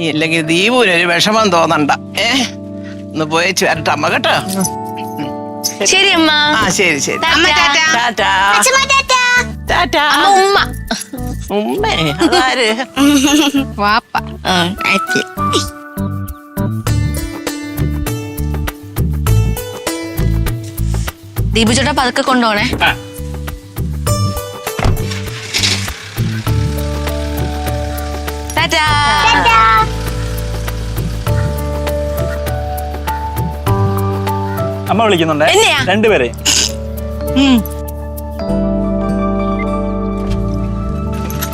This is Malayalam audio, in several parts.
ഇല്ലെങ്കിൽ ദീപുവിനൊരു വിഷമം തോന്നണ്ട. ഒന്ന് പോയി വരട്ടെ അമ്മ കേട്ടോ. ശരി അമ്മ. ആ ശരി ശരി. ഉമ്മ ഉമ്മേ അതാര്? വാപ്പ. ദീപു ചേട്ടാ പതുക്കെ കൊണ്ടുപോണേ. ടാറ്റാ. അമ്മ വിളിക്കുന്നുണ്ട് രണ്ടുപേരെ.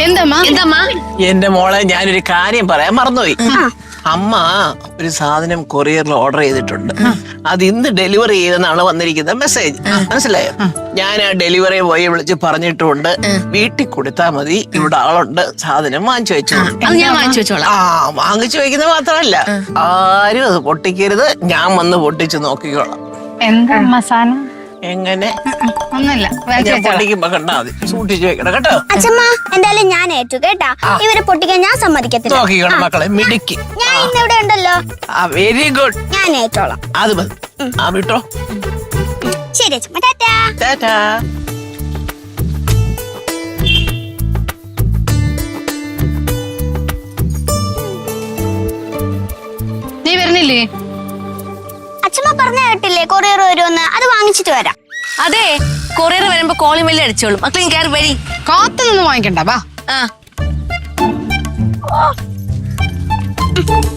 എന്തമ്മ? എന്റെ മോളെ ഞാനൊരു കാര്യം പറയാൻ മറന്നുപോയി. അമ്മ ഒരു സാധനം കൊറിയറിൽ ഓർഡർ ചെയ്തിട്ടുണ്ട്. അത് ഇന്ന് ഡെലിവറി ചെയ്തെന്നാണ് വന്നിരിക്കുന്ന മെസ്സേജ്. മനസ്സിലായോ? ഞാൻ ആ ഡെലിവറി ബോയെ വിളിച്ച് പറഞ്ഞിട്ടുണ്ട്, വീട്ടിൽ കൊടുത്താൽ മതി, ഇവിടെ ആളുണ്ട്, സാധനം വാങ്ങിച്ചു വെച്ചോളാം. ആ വാങ്ങിച്ചു വെക്കുന്നത് മാത്രമല്ല, ആരും അത് പൊട്ടിക്കരുത്, ഞാൻ വന്ന് പൊട്ടിച്ച് നോക്കിക്കോളാം. എന്താ സാധനം? എങ്ങനെ ഒന്നുമില്ല, പൊട്ടിക്കുമ്പോ കണ്ടാ മതി, സൂക്ഷിച്ചു വെക്കണം കേട്ടോ. അച്ഛമ്മ എന്തായാലും ഞാൻ ഏറ്റു കേട്ടാ. ഇവരെ പൊട്ടിക്കാൻ ഞാൻ സമ്മതിക്കത്തില്ല. നോക്കിക്കോണം മക്കളെ, മിടുക്കി. ഞാൻ ഇന്നിവിടെ ഉണ്ടല്ലോ. Very good. ഞാൻ ഏറ്റോളാം. അത് മതി. ആ വിട്ടോ. ശരി അച്ഛമ്മ. ടാറ്റാ. ടാറ്റാ. നീ വരുന്നില്ലേ? അച്ഛമ്മ പറഞ്ഞ കേട്ടില്ലേ കൊറിയർ വരുമെന്ന്? അത് വാങ്ങിച്ചിട്ട് വരാം. അതെ, കൊറിയർ വരുമ്പോ കോളിംഗ് ബെല്ല് അടിച്ചോളും. മക്കളെ കയറി വരി. കാത്തു നിന്ന് വാങ്ങിക്കണ്ട, വാ.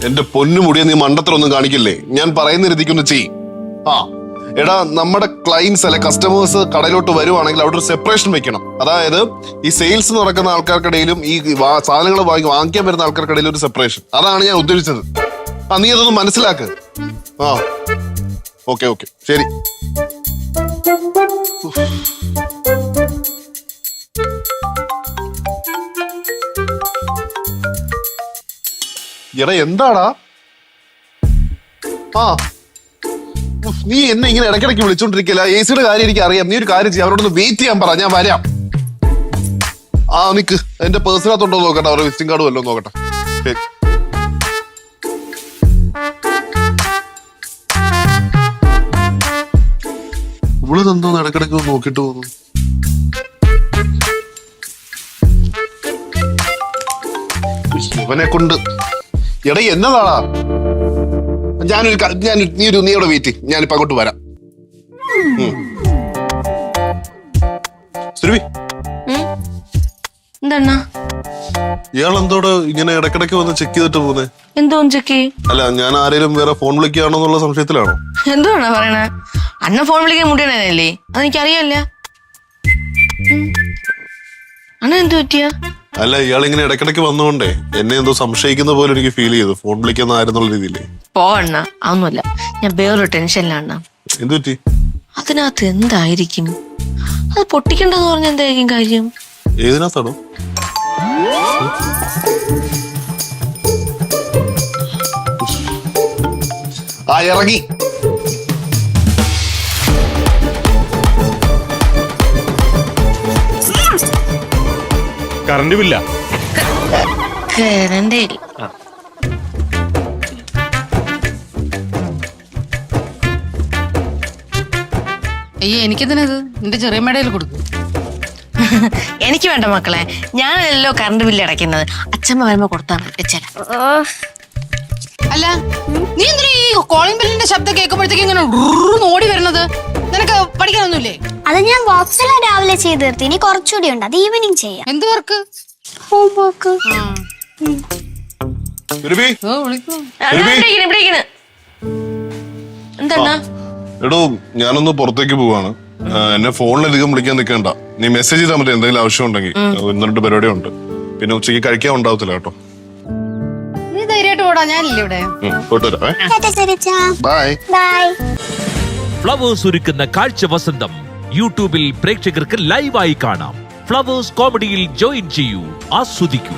എന്റെ പൊന്നു മുടിയെ നീ മണ്ടത്തരൊന്നും കാണിക്കില്ലേ? ഞാൻ പറയുന്ന രീതിക്കൊന്ന് ചെയ്. എടാ, നമ്മുടെ ക്ലയൻസ് അല്ലെ കസ്റ്റമേഴ്സ് കടയിലോട്ട് വരുവാണെങ്കിൽ അവിടെ ഒരു സെപ്പറേഷൻ വെക്കണം. അതായത് ഈ സെയിൽസ് നടക്കുന്ന ആൾക്കാർക്കിടയിലും ഈ സാധനങ്ങൾ വാങ്ങിക്കാൻ വരുന്ന ആൾക്കാർക്കിടയിലും ഒരു സെപ്പറേഷൻ. അതാണ് ഞാൻ ഉദ്ദേശിച്ചത്. നീ അതൊന്ന് മനസ്സിലാക്ക്. ഓക്കെ ഓക്കെ ശരി. എടാ എന്താടാ? നീ എന്നെ ഇങ്ങനെ ഇടയ്ക്കിടയ്ക്ക് വിളിച്ചോണ്ടിരിക്കില്ല. എ സിയുടെ കാര്യം എനിക്ക് അറിയാം. നീ ഒരു കാര്യം ചെയ്യാം, അവരോടൊന്ന് വെയിറ്റ് ചെയ്യാൻ പറ, ഞാൻ വരാം. നിക്ക്, എന്റെ പേഴ്സണകത്തുണ്ടോ നോക്കട്ടെ, അവരുടെ വിസിറ്റിംഗ് കാർഡ് വല്ലോ നോക്കട്ടെ. ശരി. ഇവളെന്തോന്ന് ഇടയ്ക്കിടയ്ക്ക് നോക്കിട്ട് പോകുന്നു? ഇവനെ കൊണ്ട് എടാ എന്നതാടാ? നീ അവിടെ വെയിറ്റ്, ഞാനിപ്പോ അങ്ങോട്ട് വരാം. സുരഭി, എന്താ ഇയാളെന്തോടെ ഇങ്ങനെ ഇടയ്ക്കിടയ്ക്ക് വന്ന് ചെക്ക് ചെയ്തിട്ട് പോകുന്നേ? എന്തോ ചെക്ക്? അല്ല, ഞാൻ ആരെങ്കിലും വേറെ ഫോൺ വിളിക്കുകയാണോ എന്നുള്ള സംശയത്തിലാണോ? എന്തുവാണോ പറയണേ? അണ്ണ ഫോൺ വിളിക്കാൻ മുടിയണല്ലേ? അതെനിക്കറിയല്ല. അണ്ണ എന്ത് പറ്റിയ? അല്ല, ഇയാളിങ്ങനെ ഇടയ്ക്കിടയ്ക്ക് വന്നുകൊണ്ടേ എന്നെ എന്തോ സംശയിക്കുന്ന പോലെ എനിക്ക് ഫീൽ ചെയ്തു, ഫോൺ വിളിക്കുന്ന ആരെന്നുള്ള രീതിയിലേ. പോ അണ്ണ, അതൊന്നുമല്ല. ഞാൻ വേറൊരു ടെൻഷനിലാണ്. എന്ത് പറ്റി? അതിനകത്ത് എന്തായിരിക്കും? അത് പൊട്ടിക്കണ്ടെന്ന് പറഞ്ഞ എന്തായിരിക്കും കാര്യം? ഏതിനകത്താണോ? ഇറങ്ങി. കറണ്ട് ബില്ല? കറണ്ട് അയ്യോ, എനിക്കെന്തിനത്? നിന്റെ ചെറിയ മേടയിൽ കൊടുക്കും. എനിക്ക് വേണ്ട മക്കളെ, ഞാനല്ലോ കറണ്ട് ബില്ല് അടയ്ക്കുന്നത്. അച്ഛമ്മ വരുമ്പോ കൊടുത്താൽ മതി. അല്ല, നീ എന്തിനാ ഈ കോളിംഗ് ബെല്ലിന്റെ ശബ്ദം കേൾക്കുമ്പോഴത്തേക്ക് ഇങ്ങനെ ഓടി വരുന്നത്? നിനക്ക് പഠിക്കാനൊന്നുമില്ലേ? അത് ഞാൻ വർക്ക്സ് രാവിലെ ചെയ്ത് തീർത്തി. ഇനി കുറച്ചുകൂടി ഉണ്ട്, അത് ഈവനിങ് ചെയ്യാം. എന്ത് വർക്ക്? ഹോംവർക്ക്. എന്താ? എടോ, ഞാനൊന്ന് പുറത്തേക്ക് പോവാണ്. എന്നെ ഫോണിലധികം വിളിക്കാൻ നിൽക്കണ്ട. നീ മെസ്സേജ് ചെയ്താൽ മതി എന്തെങ്കിലും ആവശ്യം ഉണ്ടെങ്കിൽ. 1-2 പരിപാടി ഉണ്ട്. പിന്നെ ഉച്ചയ്ക്ക് കഴിക്കാൻ ഉണ്ടാവത്തില്ല കേട്ടോ. നീ ധൈര്യമായിട്ട് പോടാ, ഞാനില്ലേ ഇവിടെ. ബൈ. ഫ്ലവേഴ്സ് ഒരുക്കുന്ന കാഴ്ച വസന്തം യൂട്യൂബിൽ പ്രേക്ഷകർക്ക് ലൈവായി കാണാം. ഫ്ലവേഴ്സ് കോമഡിയിൽ ജോയിൻ ചെയ്യൂ, ആസ്വദിക്കൂ.